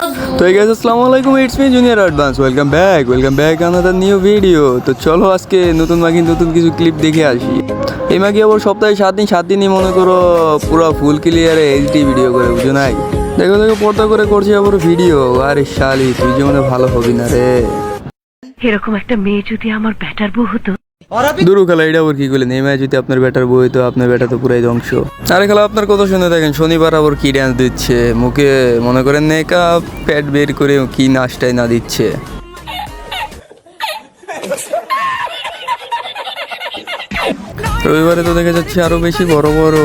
তো এই গাইস আসসালামু আলাইকুম, it's me junior advance. Welcome back another new video. তো চলো আজকে নতুন কিছু ক্লিপ দেখে আসি। এই মাগি আবার সপ্তাহে 7 দিনই মনে করো পুরো ফুল ক্লিয়ারে এইচডি ভিডিও করে, বুঝো নাই? দেখো পর্দা করে করছি আবার ভিডিও। আরে শালি, তুই জীবনে ভালো হবি না রে। এরকম একটা মেয়ে যদি আমার ব্যাটার বউ হতো। দুরু খেলা এটা আবার কি করলেন? এই ম্যাচ যদি আপনার ব্যাটার বই তো আপনার ব্যাটা তো পুরাই ধ্বংস। আরে খেলা আপনার কথা শুনে দেখেন, শনিবার আবার কি ড্যান্স দিচ্ছে, মুখে মনে করেন মেকআপ প্যাড বের করে কি নাচটাই না দিচ্ছে। রবিবারে তো দেখা যাচ্ছে আরো বেশি বড় বড়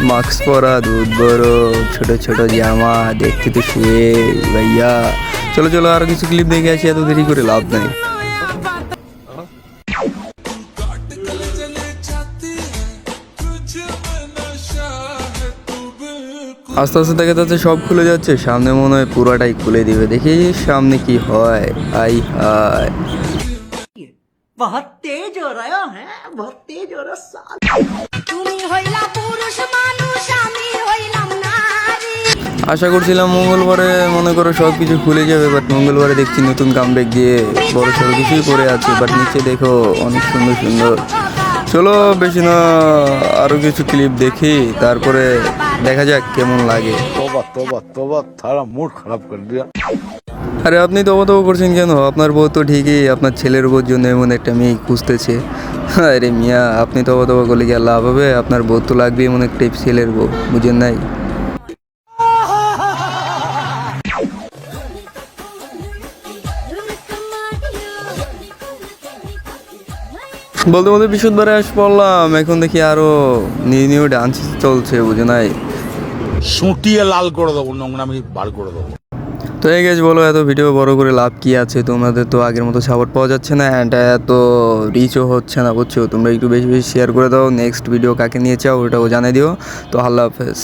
মাস্ক পরা, দুধ বড়, ছোট ছোট জামা, দেখতে তো শুয়ে ভাইয়া। চলো চলো আরো কিছু ক্লিপ দেখে আসি, এত দেরি করে লাভ নাই। আস্তে আস্তে দেখা যাচ্ছে সব খুলে যাচ্ছে, সামনে মনে হয় পুরাটাই খুলে দিবে। দেখি সামনে কি হয়। আই হায়, बहुत तेज हो रहा है बहुत तेज हो रहा साल। তুমি হইলা পুরুষ মানুষ আমি হইলাম নারী। আশা করছিলাম মঙ্গলবারে মনে করো সব কিছু খুলে যাবে, বাট মঙ্গলবারে দেখছি নতুন কামব্যাক দিয়ে বড় সড়ো কিছুই করে আছে। বাট নিচে দেখো অনেক সুন্দর সুন্দর। চলো বেশি না, আরো কিছু ক্লিপ দেখি, তারপরে দেখা যাক কেমন লাগে। तोबा तोबा तोबा थारा मूड खराब कर दिया। আরে আপনি তো অবতব করছেন কেন? আপনার বউ তো ঠিকই আপনার ছেলের বউর জন্য এমন একটা মেয়ে খুঁজতেছে। আরে মিয়া, আপনি তো অবতব করলে কি আর লাভ হবে? আপনার বউ তো লাগবে এমন একটা ছেলের বউ, বুঝেন নাই? বলতে বলতে বিশুদ্ধবারে আস পড়লাম, এখন দেখি আরো নিউ নিউ ডান্স চলছে, বুঝে নাই? সুটিয়ে লাল করে দেবো, নোংরামি বার করে দেবো। তো এই গেছ বলো, এত ভিডিও বড় করে লাভ কি আছে? তোমাদের তো আগের মতো সাপোর্ট পাওয়া যাচ্ছে না, অ্যান্ড এত রিচও হচ্ছে না, বুঝছো? তোমরা একটু বেশি বেশি শেয়ার করে দাও। নেক্সট ভিডিও কাকে নিয়ে চাও ওটাও জানিয়ে দিও। তো আল্লাহ হাফেজ।